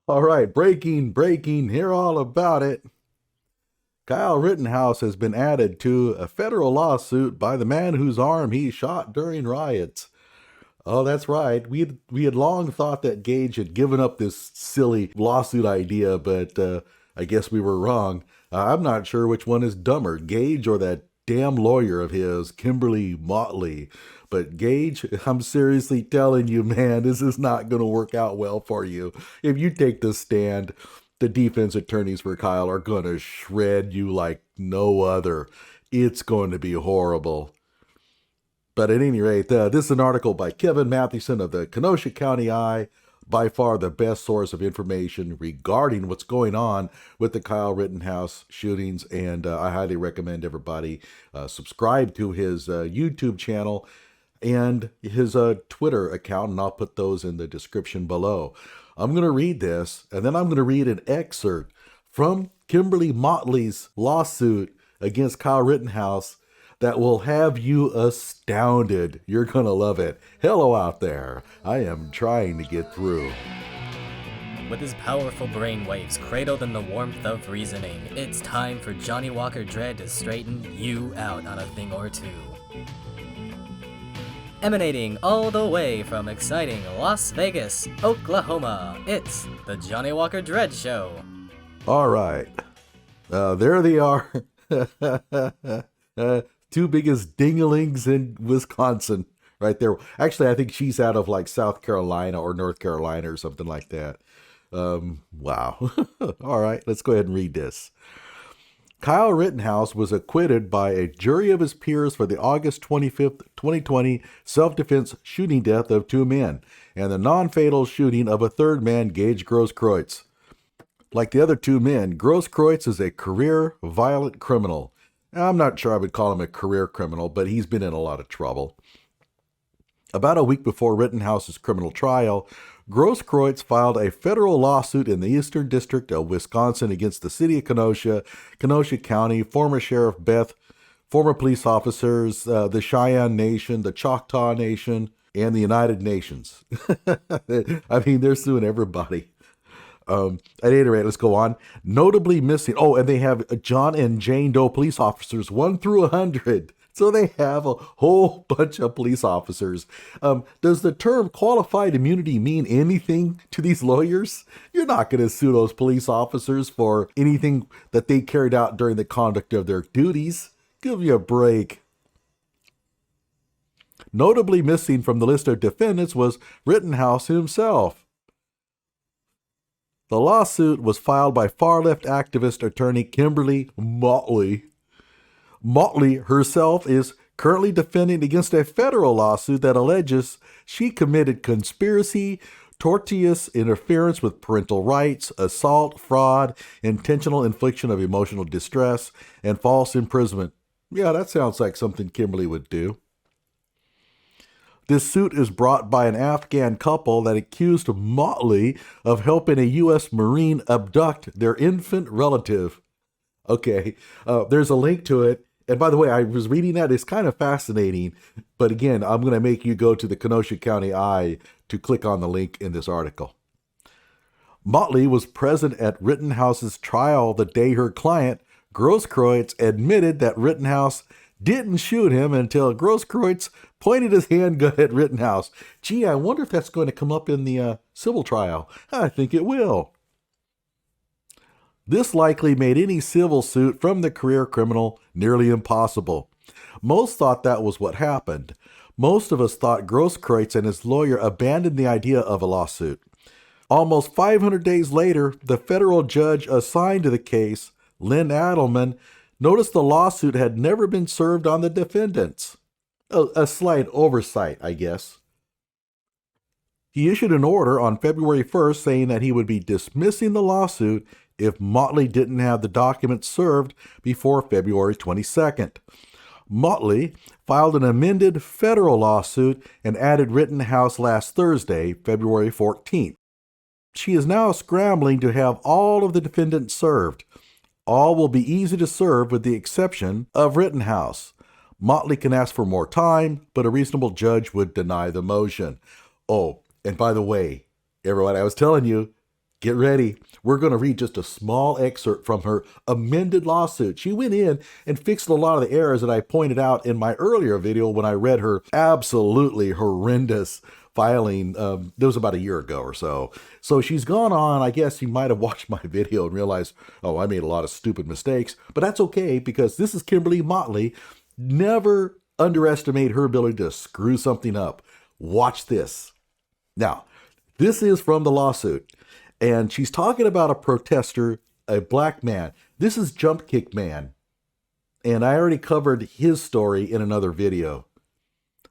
All right, breaking, hear all about it. Kyle Rittenhouse has been added to a federal lawsuit by the man whose arm he shot during riots. Oh, that's right. We had long thought that Gaige had given up this silly lawsuit idea, but I guess we were wrong. I'm not sure which one is dumber, Gaige or that damn lawyer of his, Kimberly Motley. But Gaige, I'm seriously telling you, man, this is not going to work out well for you. If you take this stand, the defense attorneys for Kyle are going to shred you like no other. It's going to be horrible. But at any rate, this is an article by Kevin Mathewson of the Kenosha County Eye, by far the best source of information regarding what's going on with the Kyle Rittenhouse shootings, and I highly recommend everybody subscribe to his YouTube channel and his Twitter account, and I'll put those in the description below. I'm going to read this, and then I'm going to read an excerpt from Kimberly Motley's lawsuit against Kyle Rittenhouse that will have you astounded. You're going to love it. Hello out there. I am trying to get through. With his powerful brainwaves cradled in the warmth of reasoning, it's time for Johnny Walker Dredd to straighten you out on a thing or two. Emanating all the way from exciting Las Vegas, Oklahoma, it's the Johnny Walker Dredd Show. All right. There they are. Two biggest dinglings in Wisconsin right there. Actually, I think she's out of like South Carolina or North Carolina or something like that. Wow. All right, let's go ahead and read this. Kyle Rittenhouse was acquitted by a jury of his peers for the August 25th, 2020 self-defense shooting death of two men and the non-fatal shooting of a third man, Gaige Grosskreutz. Like the other two men, Grosskreutz is a career violent criminal. I'm not sure I would call him a career criminal, but he's been in a lot of trouble. About a week before Rittenhouse's criminal trial, Grosskreutz filed a federal lawsuit in the Eastern District of Wisconsin against the city of Kenosha, Kenosha County, former Sheriff Beth, former police officers, the Cheyenne Nation, the Choctaw Nation, and the United Nations. I mean, they're suing everybody. At any rate, let's go on. Notably missing. Oh, and they have John and Jane Doe police officers, 1 through 100. So they have a whole bunch of police officers. Does the term qualified immunity mean anything to these lawyers? You're not going to sue those police officers for anything that they carried out during the conduct of their duties. Give me a break. Notably missing from the list of defendants was Rittenhouse himself. The lawsuit was filed by far-left activist attorney Kimberly Motley. Motley herself is currently defending against a federal lawsuit that alleges she committed conspiracy, tortious interference with parental rights, assault, fraud, intentional infliction of emotional distress, and false imprisonment. Yeah, that sounds like something Kimberly would do. This suit is brought by an Afghan couple that accused Motley of helping a U.S. Marine abduct their infant relative. Okay, there's a link to it. And by the way, I was reading that. It's kind of fascinating. But again, I'm going to make you go to the Kenosha County Eye to click on the link in this article. Motley was present at Rittenhouse's trial the day her client, Grosskreutz, admitted that Rittenhouse didn't shoot him until Grosskreutz pointed his handgun at Rittenhouse. Gee, I wonder if that's going to come up in the civil trial. I think it will. This likely made any civil suit from the career criminal nearly impossible. Most thought that was what happened. Most of us thought Grosskreutz and his lawyer abandoned the idea of a lawsuit. Almost 500 days later, the federal judge assigned to the case, Lynn Adelman, noticed the lawsuit had never been served on the defendants. A slight oversight, I guess. He issued an order on February 1st saying that he would be dismissing the lawsuit if Motley didn't have the documents served before February 22nd. Motley filed an amended federal lawsuit and added Rittenhouse last Thursday, February 14th. She is now scrambling to have all of the defendants served. All will be easy to serve with the exception of Rittenhouse. Motley can ask for more time, but a reasonable judge would deny the motion. Oh, and by the way, everyone, I was telling you, Get ready. We're going to read just a small excerpt from her amended lawsuit. She went in and fixed a lot of the errors that I pointed out in my earlier video when I read her absolutely horrendous filing. That was about a year ago or so. So she's gone on. I guess you might have watched my video and realized, oh, I made a lot of stupid mistakes. But that's okay, because this is Kimberly Motley. Never underestimate her ability to screw something up. Watch this. Now, this is from the lawsuit. And she's talking about a protester, a black man. This is Jump Kick Man. And I already covered his story in another video.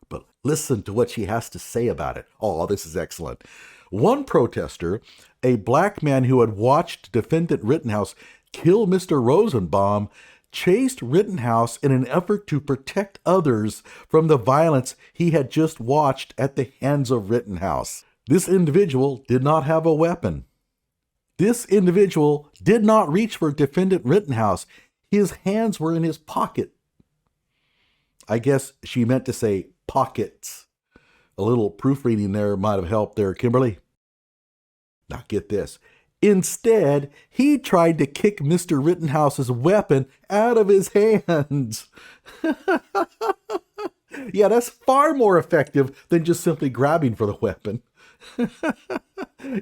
But listen to what she has to say about it. Oh, this is excellent. One protester, a black man who had watched defendant Rittenhouse kill Mr. Rosenbaum, chased Rittenhouse in an effort to protect others from the violence he had just watched at the hands of Rittenhouse. This individual did not have a weapon. This individual did not reach for defendant Rittenhouse. His hands were in his pocket. I guess she meant to say pockets. A little proofreading there might have helped there, Kimberly. Now get this. Instead, he tried to kick Mr. Rittenhouse's weapon out of his hands. Yeah, that's far more effective than just simply grabbing for the weapon.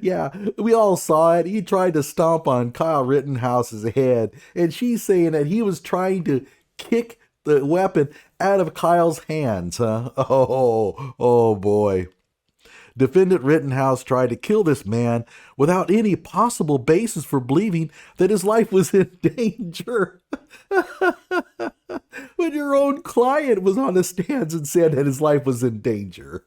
Yeah, we all saw it. He tried to stomp on Kyle Rittenhouse's head, and she's saying that he was trying to kick the weapon out of Kyle's hands, huh? Oh boy. Defendant Rittenhouse tried to kill this man without any possible basis for believing that his life was in danger. When your own client was on the stands and said that his life was in danger.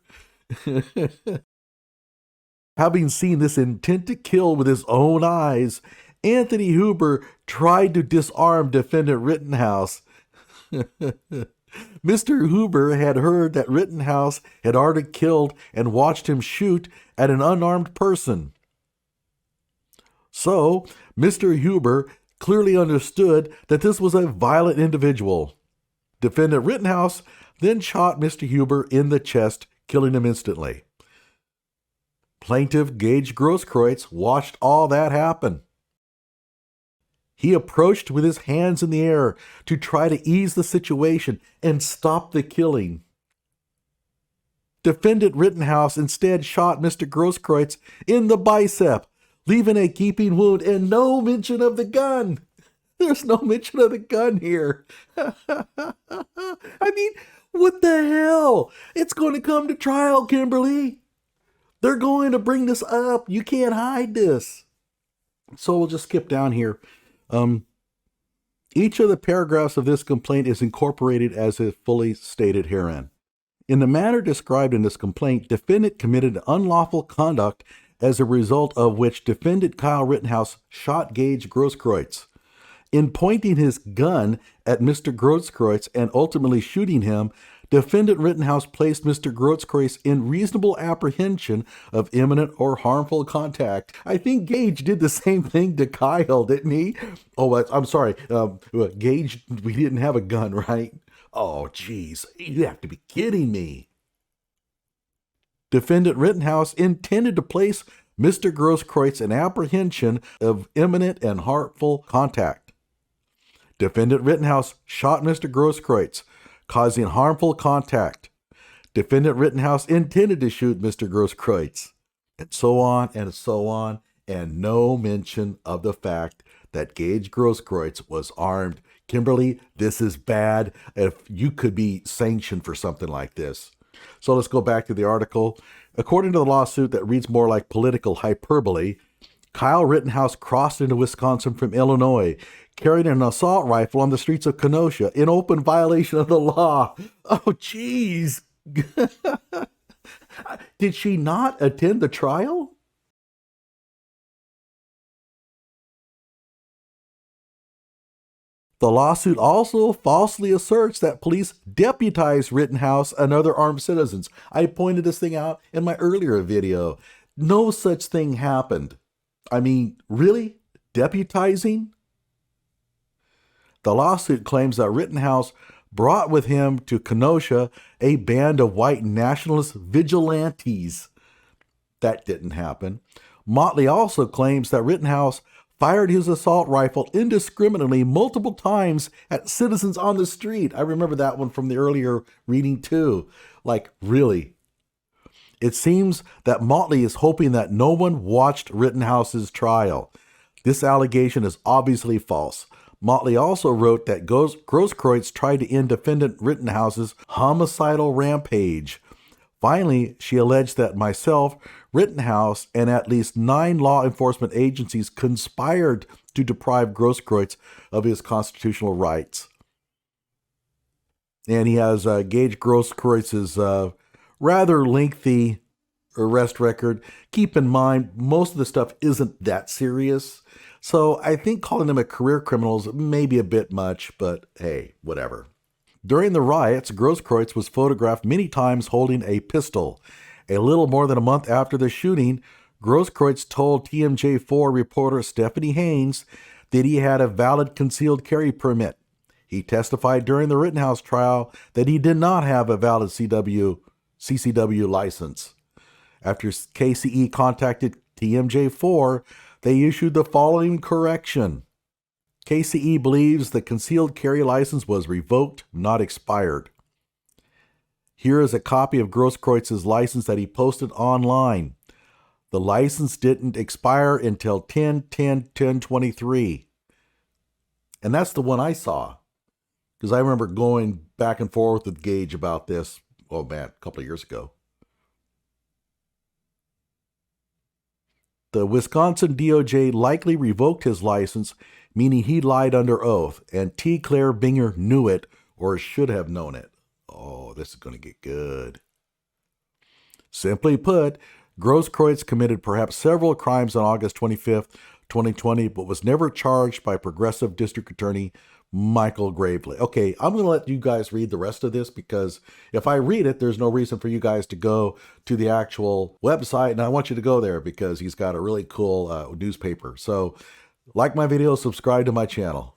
Having seen this intent to kill with his own eyes, Anthony Huber tried to disarm defendant Rittenhouse. Mr. Huber had heard that Rittenhouse had already killed and watched him shoot at an unarmed person. So, Mr. Huber clearly understood that this was a violent individual. Defendant Rittenhouse then shot Mr. Huber in the chest, killing him instantly. Plaintiff Gaige Grosskreutz watched all that happen. He approached with his hands in the air to try to ease the situation and stop the killing. Defendant Rittenhouse instead shot Mr. Grosskreutz in the bicep, leaving a gaping wound and no mention of the gun. There's no mention of the gun here. I mean, what the hell? It's going to come to trial, Kimberly. They're going to bring this up. You can't hide this. So we'll just skip down here. Each of the paragraphs of this complaint is incorporated as is fully stated herein. In the manner described in this complaint, defendant committed unlawful conduct as a result of which defendant Kyle Rittenhouse shot Gaige Grosskreutz. In pointing his gun at Mr. Grosskreutz and ultimately shooting him, defendant Rittenhouse placed Mr. Grosskreutz in reasonable apprehension of imminent or harmful contact. I think Gaige did the same thing to Kyle, didn't he? Oh, I'm sorry. Gaige, we didn't have a gun, right? Oh, geez. You have to be kidding me. Defendant Rittenhouse intended to place Mr. Grosskreutz in apprehension of imminent and harmful contact. Defendant Rittenhouse shot Mr. Grosskreutz, causing harmful contact. Defendant Rittenhouse intended to shoot Mr. Grosskreutz, and so on and so on, and no mention of the fact that Gaige Grosskreutz was armed. Kimberly, this is bad. If you could be sanctioned for something like this. So let's go back to the article. According to the lawsuit that reads more like political hyperbole, Kyle Rittenhouse crossed into Wisconsin from Illinois, carrying an assault rifle on the streets of Kenosha in open violation of the law. Oh, geez. Did she not attend the trial? The lawsuit also falsely asserts that police deputized Rittenhouse and other armed citizens. I pointed this thing out in my earlier video. No such thing happened. I mean, really? Deputizing? The lawsuit claims that Rittenhouse brought with him to Kenosha a band of white nationalist vigilantes. That didn't happen. Motley also claims that Rittenhouse fired his assault rifle indiscriminately multiple times at citizens on the street. I remember that one from the earlier reading too. Like, really? It seems that Motley is hoping that no one watched Rittenhouse's trial. This allegation is obviously false. Motley also wrote that Grosskreutz tried to end defendant Rittenhouse's homicidal rampage. Finally, she alleged that myself, Rittenhouse, and at least 9 law enforcement agencies conspired to deprive Grosskreutz of his constitutional rights. And he has Gaige Grosskreutz's rather lengthy arrest record. Keep in mind, most of the stuff isn't that serious. So I think calling him a career criminal is maybe a bit much, but hey, whatever. During the riots, Grosskreutz was photographed many times holding a pistol. A little more than a month after the shooting, Grosskreutz told TMJ4 reporter Stephanie Haynes that he had a valid concealed carry permit. He testified during the Rittenhouse trial that he did not have a valid CCW license. After KCE contacted TMJ4, they issued the following correction. KCE believes the concealed carry license was revoked, not expired. Here is a copy of Grosskreutz's license that he posted online. The license didn't expire until 10/10/10/23. And that's the one I saw. Because I remember going back and forth with Gaige about this, oh man, a couple of years ago. The Wisconsin DOJ likely revoked his license, meaning he lied under oath, and T. Claire Binger knew it or should have known it. Oh, this is going to get good. Simply put, Grosskreutz committed perhaps several crimes on August 25th, 2020, but was never charged by Progressive District Attorney Michael Gravely. Okay, I'm going to let you guys read the rest of this because if I read it, there's no reason for you guys to go to the actual website, and I want you to go there because he's got a really cool newspaper. So like my video, subscribe to my channel.